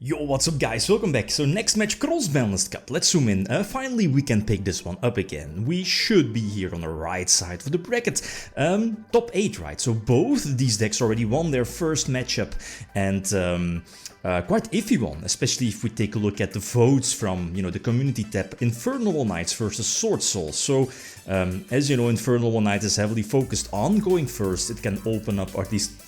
Yo, what's up guys, welcome back. So next match, Cross-Banlist Cup. Let's zoom in. Finally we can pick this one up again. We should be here on the right side of the bracket. Top 8, right? So both these decks already won their first matchup and quite iffy one, especially if we take a look at the votes from, the community tab. Infernoble Knights versus Swordsouls. So as you know, Infernoble Knight is heavily focused on going first. It can open up, or at least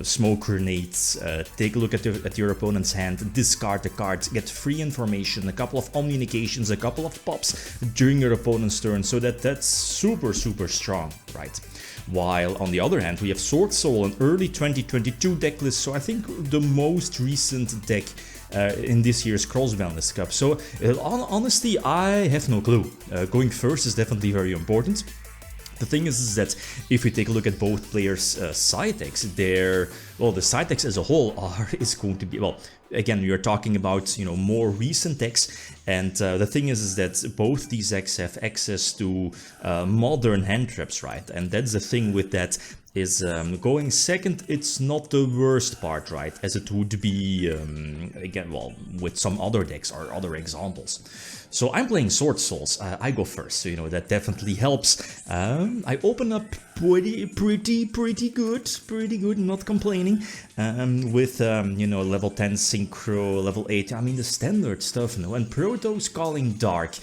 smoke grenades, take a look at your opponent's hand, discard the cards, get free information, a couple of communications, a couple of pops during your opponent's turn, so that's super strong, right? While on the other hand we have Swordsouls, an early 2022 deck list, so I think the most recent deck in this year's Cross-Banlist Cup. So honestly, I have no clue. Going first is definitely very important. The thing is that if we take a look at both players' side decks, the side decks as a whole is going to be, well, again, we are talking about, more recent decks, and the thing is that both these decks have access to modern hand traps, right? And that's the thing with that, is going second, it's not the worst part, right? As it would be, again, well, with some other decks or other examples. So I'm playing Swordsouls, I go first, so that definitely helps. I open up pretty good, not complaining, with, level 10 Synchro, level 8, I mean the standard stuff, and Protoss calling Dark.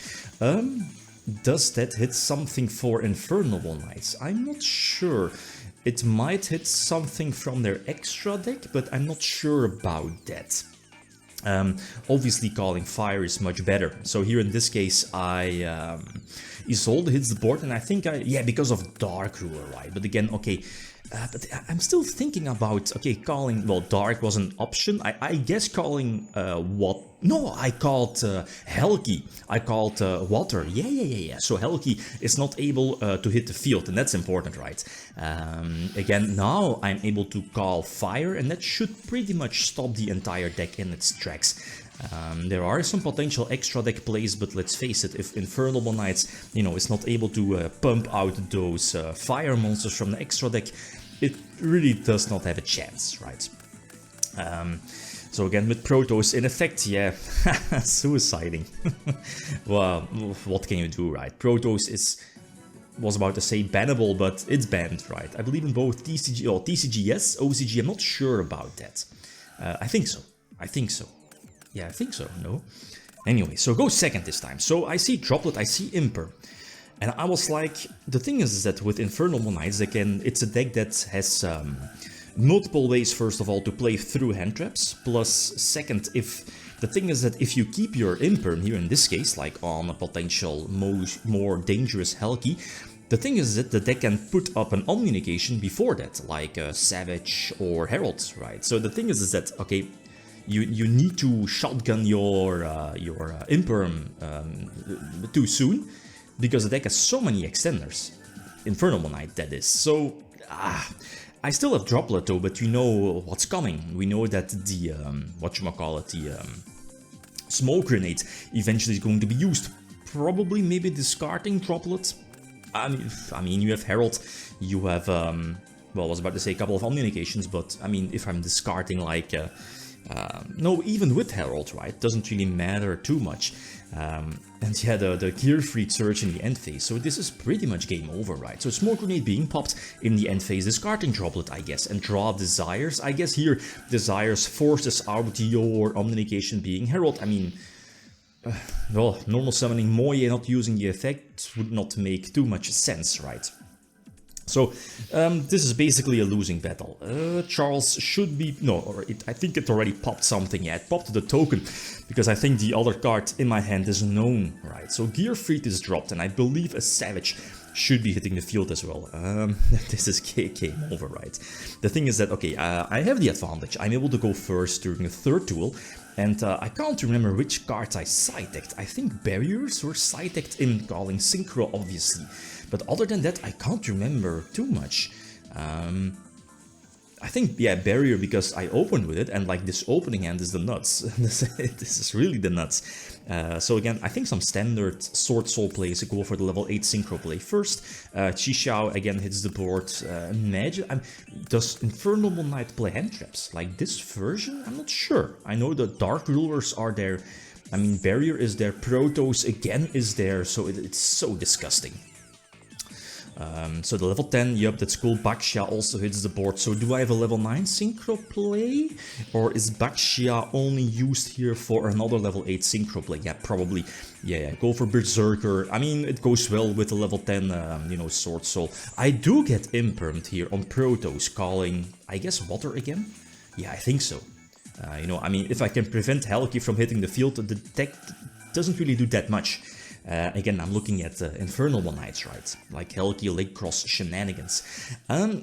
Does that hit something for Infernoble Knights? I'm not sure. It might hit something from their extra deck, but I'm not sure about that. Obviously calling fire is much better, so here in this case Isolde hits the board, and I think because of Dark Ruler, right? But again, okay, but I'm still thinking about, calling, well, Dark was an option, I guess calling I called Helgi, I called Water, yeah, so Helgi is not able to hit the field, and that's important, right? Again, now I'm able to call Fire, and that should pretty much stop the entire deck in its tracks. There are some potential extra deck plays, but let's face it, if Infernoble Knights, is not able to pump out those fire monsters from the extra deck, it really does not have a chance, right? So again, with Protoss, in effect, yeah, suiciding. Well, what can you do, right? Protoss was about to say bannable, but it's banned, right? I believe in both TCG, or TCG yes, OCG, I'm not sure about that. I think so. Yeah, I think so, no? Anyway, so go second this time. So I see Droplet, I see Imper. And I was like, the thing is that with Infernoble Knights, again, it's a deck that has multiple ways, first of all, to play through hand traps. Plus, second, the thing is that if you keep your Imper, here in this case, like on a potential more dangerous Helgi, the thing is that the deck can put up an communication before that, like Savage or Herald, right? So the thing is that, okay, you need to shotgun your Imper too soon, because the deck has so many extenders. Infernoble Knight, that is. So, I still have Droplet though, but you know what's coming. We know that the, the smoke grenade eventually is going to be used. Probably maybe discarding Droplet. I mean, you have Herald, you have, well, I was about to say a couple of communications, but I mean, if I'm discarding like, no, even with Herald, right, doesn't really matter too much. And yeah, the gear free surge in the end phase, so this is pretty much game over, right? So smoke grenade being popped in the end phase, discarding Droplet, I guess, and draw Desires. I guess here Desires forces out your communication being Herald. I mean, well, normal summoning Moye not using the effect would not make too much sense, right? So, this is basically a losing battle. Charles should be... No, I think it already popped something. Yeah, it popped the token, because I think the other card in my hand is known, right? So Gearfried is dropped, and I believe a Savage should be hitting the field as well. This is game over, right? The thing is that, okay, I have the advantage. I'm able to go first during the third duel, and I can't remember which cards I side-decked. I think Barriers were side-decked in calling Synchro, obviously. But other than that, I can't remember too much. I think, yeah, Barrier, because I opened with it, and like this opening hand is the nuts. This is really the nuts. So again, I think some standard Swordsoul plays go for the level 8 Synchro play first. Yugioh again hits the board. Does Infernoble Knight play hand traps? Like this version? I'm not sure. I know the Dark Rulers are there. I mean, Barrier is there. Protoss again is there. So it's so disgusting. So the level 10, yep, that's cool. Baxia also hits the board. So do I have a level 9 Synchro play? Or is Baxia only used here for another level 8 Synchro play? Yeah, probably. Yeah, go for Berserker. I mean, it goes well with the level 10, you know, Swordsouls. I do get Impermed here on Protoss, calling, I guess, Water again? Yeah, I think so. You know, I mean, if I can prevent Helki from hitting the field, the deck doesn't really do that much. Again, I'm looking at Infernoble Knights, right? Like Helki, Lake Cross shenanigans.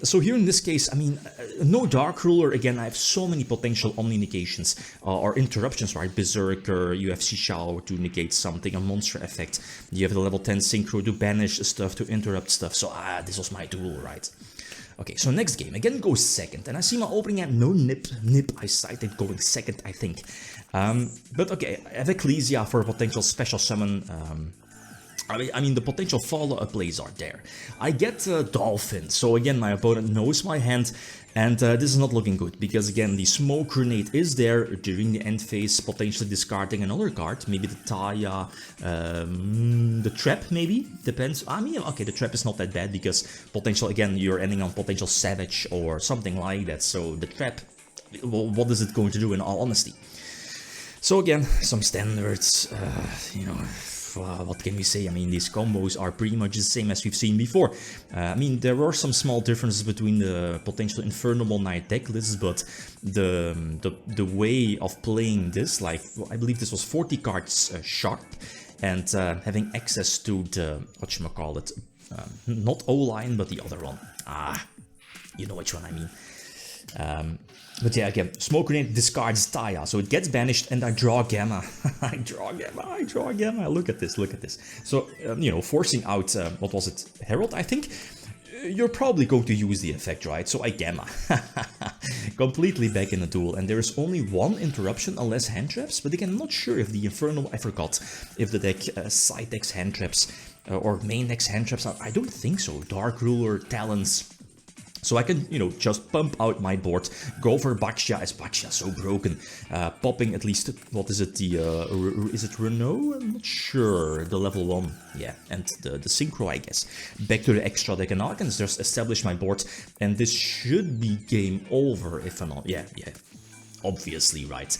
So here in this case, I mean, no Dark Ruler. Again, I have so many potential Omni negations or interruptions, right? Berserker, you have Yugioh to negate something, a monster effect. You have the level 10 Synchro to banish stuff, to interrupt stuff. So, this was my duel, right? Okay, so next game, again goes second, and I see my opening hand, no nip, I cited going second, I think. But okay, I have Ecclesia for a potential special summon. I mean, the potential follow-up plays are there. I get Dolphin, so again, my opponent knows my hand, and this is not looking good, because again, the Smoke Grenade is there during the end phase, potentially discarding another card, maybe the Taya, the Trap maybe, depends. I mean, okay, the Trap is not that bad, because potential, again, you're ending on potential Savage or something like that, so the Trap, well, what is it going to do in all honesty? So again, some standards, you know, what can we say? I mean, these combos are pretty much the same as we've seen before. I mean, there are some small differences between the potential Infernoble Knight deck lists, but the way of playing this, like, I believe this was 40 cards sharp, and having access to the, whatchamacallit, not O-line, but the other one. You know which one I mean. But yeah, again, Smoke Grenade discards Taya, so it gets banished, and I draw Gamma. I draw Gamma. Look at this. So, you know, forcing out, what was it, Herald, I think? You're probably going to use the effect, right? So I Gamma. Completely back in the duel, and there is only one interruption unless hand traps, but again, I'm not sure if the Infernal, I forgot, if the deck side decks hand traps, or main decks hand traps. I don't think so. Dark Ruler, Talons. So I can, you know, just pump out my board, go for Baxia, as Baxia so broken, popping at least, what is it, is it Renault? I'm not sure, the level 1, yeah, and the Synchro, I guess. Back to the extra deck, and I can just establish my board, and this should be game over, if I'm not, yeah, obviously, right.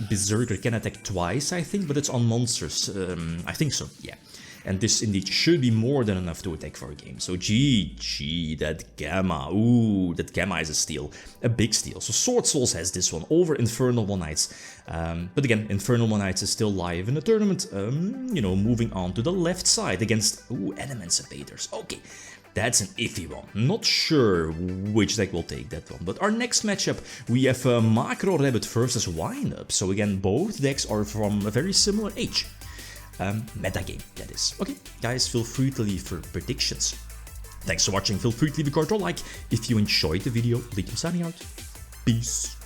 Berserker can attack twice, I think, but it's on monsters, I think so, yeah. And this indeed should be more than enough to attack for a game. So GG, that Gamma. Ooh, that Gamma is a steal. A big steal. So Swordsouls has this one over Infernoble Knights. But again, Infernoble Knights is still live in the tournament. You know, moving on to the left side against, Elements Abaters. Okay, that's an iffy one. Not sure which deck will take that one. But our next matchup, we have Macro Rabbit versus Windup. So again, both decks are from a very similar age. Metagame, that is. Okay, guys, feel free to leave for predictions. Thanks for watching. Feel free to leave a card or like. If you enjoyed the video, leave them signing out. Peace.